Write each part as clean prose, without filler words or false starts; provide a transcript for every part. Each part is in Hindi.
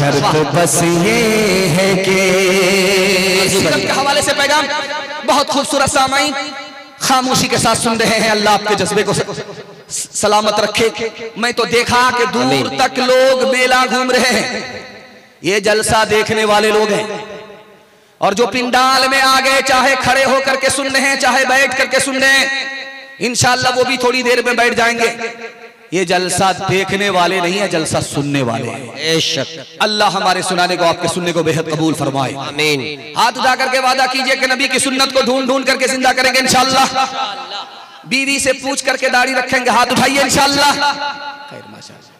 शर्त बस ये है कि सीरत के हवाले से पैगाम बहुत खूबसूरत सामाई खामोशी के साथ सुन रहे हैं। अल्लाह आपके जज्बे को सलामत रखे। मैं तो देखा कि दूर तक लोग मेला घूम रहे हैं, ये जलसा देखने वाले लोग हैं। और जो पिंडाल में आ गए, चाहे खड़े होकर के सुन रहे हैं चाहे बैठ करके सुन रहे हैं, इंशाअल्लाह वो भी थोड़ी देर में बैठ जाएंगे। ये जलसा देखने वाले नहीं है, जलसा सुनने वाले हैं। अल्लाह हमारे सुनाने को आपके सुनने को बेहद कबूल फरमाए, आमीन। हाथ उठा करके वादा कीजिए कि नबी की सुन्नत को ढूंढ ढूंढ करके जिंदा करेंगे इंशाअल्लाह। बीवी से पूछ करके दाढ़ी रखेंगे, हाथ उठाइए इंशाअल्लाह। खैर माशाअल्लाह,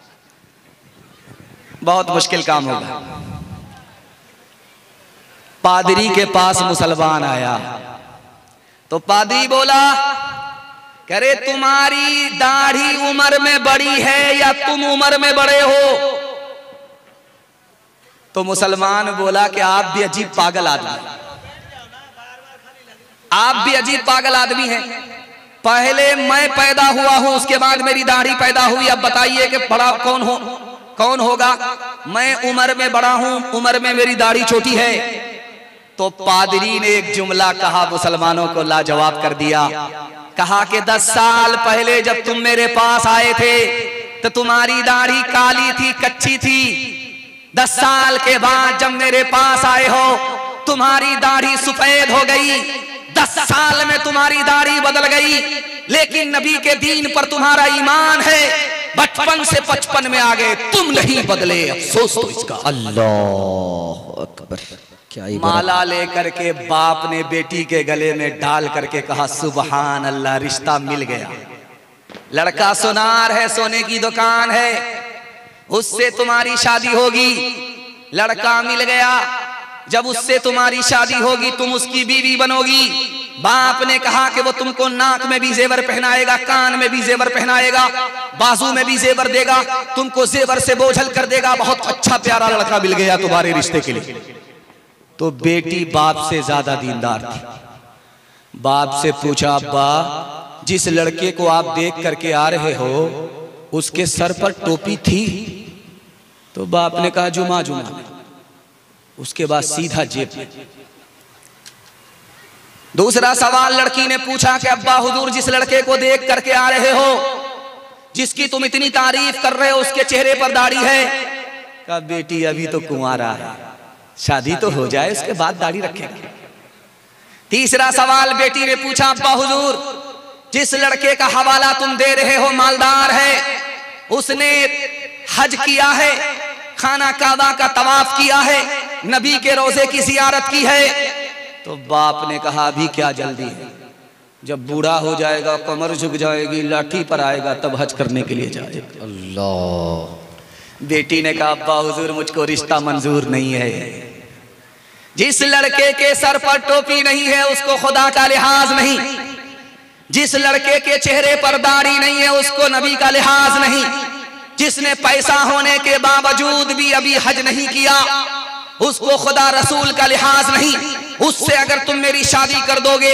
बहुत मुश्किल काम होगा। पादरी के पास मुसलमान आया तो पादरी बोला, करे तुम्हारी दाढ़ी उम्र में बड़ी है या तुम उम्र में बड़े हो? तो मुसलमान बोला कि आप भी अजीब पागल आदमी, आप भी अजीब पागल आदमी हैं। पहले मैं पैदा हुआ हूं, उसके बाद मेरी दाढ़ी पैदा हुई, अब बताइए कि बड़ा कौन होगा? मैं उम्र में बड़ा हूं, उम्र में मेरी दाढ़ी छोटी है। तो पादरी ने एक जुमला कहा, मुसलमानों को लाजवाब कर दिया। कहा कि 10 साल पहले जब तुम मेरे पास आए थे तो तुम्हारी दाढ़ी काली थी, कच्ची थी। 10 साल के बाद जब मेरे पास आए हो तुम्हारी दाढ़ी सफेद हो गई। 10 साल में तुम्हारी दाढ़ी बदल गई, लेकिन नबी के दीन पर तुम्हारा ईमान है। बचपन से 55 में आ गए, तुम नहीं बदले, अफसोस तो इसका। अल्लाह अकबर। माला लेकर के बाप ने बेटी के गले में डाल करके कहा, सुबहान अल्लाह, रिश्ता मिल गया। लड़का सोनार है, सोने की दुकान है, उससे तुम्हारी शादी होगी। लड़का मिल गया, जब उससे तुम्हारी शादी होगी तुम उसकी बीवी बनोगी। बाप ने कहा कि वो तुमको नाक में भी जेवर पहनाएगा, कान में भी जेवर पहनाएगा, बाजू में भी जेवर देगा, तुमको जेवर से बोझल कर देगा। बहुत अच्छा प्यारा लड़का मिल गया तुम्हारे रिश्ते के लिए। तो बेटी बाप से ज्यादा दीनदार थी। बाप से पूछा, अब्बा जिस लड़के को आप देख करके आ रहे हो उसके सर पर टोपी थी? तो बाप ने कहा, जुमा जुमा। उसके बाद सीधा जेब में। दूसरा सवाल लड़की ने पूछा कि अब्बा हुजूर जिस लड़के को देख करके आ रहे हो, जिसकी तुम इतनी तारीफ कर रहे हो, उसके चेहरे पर दाढ़ी है? कहा, बेटी अभी तो कुंवारा है, शादी तो हो जाए उसके बाद दाढ़ी रखेगा। तीसरा सवाल बेटी ने पूछा, अब्बा हुजूर जिस लड़के का हवाला तुम दे रहे हो मालदार है, उसने हज किया है, खाना काबा का तवाफ किया है, नबी के रोजे की जियारत की है? तो बाप ने कहा, अभी क्या जल्दी है, जब बूढ़ा हो जाएगा, कमर झुक जाएगी, लाठी पर आएगा, तब हज करने के लिए जाएगा। अल्लाह। बेटी ने कहा, अब्बा हुजूर मुझको रिश्ता मंजूर नहीं है। जिस लड़के के सर पर टोपी नहीं है उसको खुदा का लिहाज नहीं, जिस लड़के के चेहरे पर दाढ़ी नहीं है उसको नबी का लिहाज नहीं, जिसने पैसा होने के बावजूद भी अभी हज नहीं किया उसको खुदा रसूल का लिहाज नहीं। उससे अगर तुम मेरी शादी कर दोगे,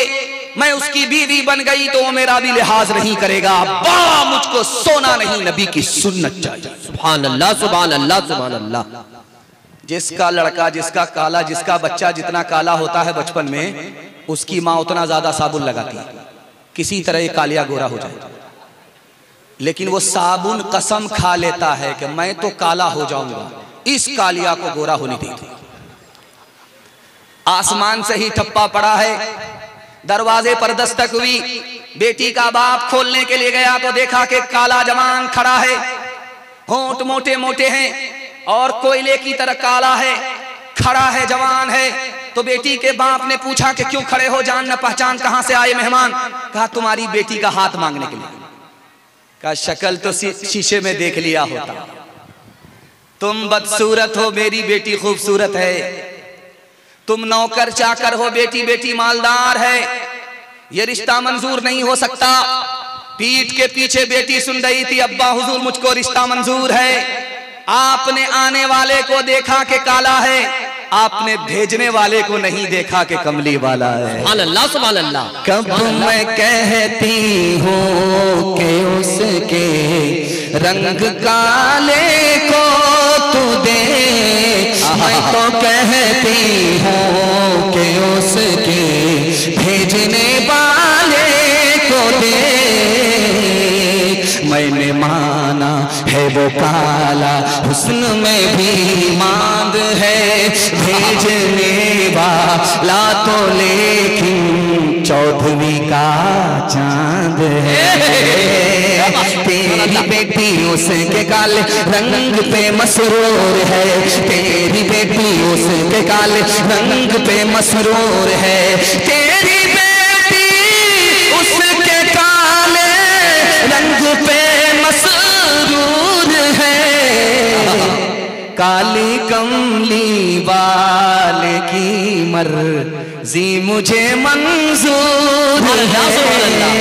मैं उसकी बीवी बन गई, तो वो मेरा भी लिहाज नहीं करेगा। अब्बा मुझको सोना नहीं, नबी की सुन्नत चाहिए। सुभान अल्लाह, सुभान अल्लाह, सुभान अल्लाह। जिसका लड़का, जिसका काला, जिसका बच्चा जितना काला होता है बचपन में, उसकी माँ उतना ज्यादा साबुन लगाती है, किसी तरह ये कालिया गोरा हो जाए। लेकिन वो साबुन कसम खा लेता है कि मैं तो काला हो जाऊंगा, इस कालिया को गोरा होने देती। आसमान से ही ठप्पा पड़ा है, दरवाजे पर दस्तक हुई, बेटी का बाप खोलने के लिए गया तो देखा कि काला जवान खड़ा है, होंठ मोटे मोटे हैं और कोयले की तरह काला है, खड़ा है, जवान है। तो बेटी के बाप ने पूछा कि क्यों खड़े हो, जान न पहचान, कहां से आए मेहमान? कहा, तुम्हारी बेटी का हाथ मांगने के लिए। कहा, शक्ल तो शीशे में देख लिया होता, तुम बदसूरत हो, मेरी बेटी खूबसूरत है। तुम नौकर चाकर हो, बेटी मालदार है, ये रिश्ता मंजूर नहीं हो सकता। पीठ के पीछे बेटी सुन रही थी, अब्बा हुजूर मुझको रिश्ता मंजूर है। आपने आने वाले को देखा कि काला है, आपने भेजने वाले को नहीं देखा कि कमली वाला है। सुभान अल्लाह, सुभान अल्लाह। कब मैं कहती हूँ कि उसके रंग काले को तू देख तो कहती हूँ कि उसके भेजने वाले को दे। मैंने माना है वो काला हुस्न में भी मांग है, भेजने वाला तो लेकिन चौधरी का चांद है। तेरी बेटी उसके काले रंग पे मसरूर है, तेरी बेटी उसके काले रंग पे मसरूर है, तेरी बेटी उसके काले रंग पे मसरूर है। काली कमली वाले की मर्जी मुझे मंजूर है।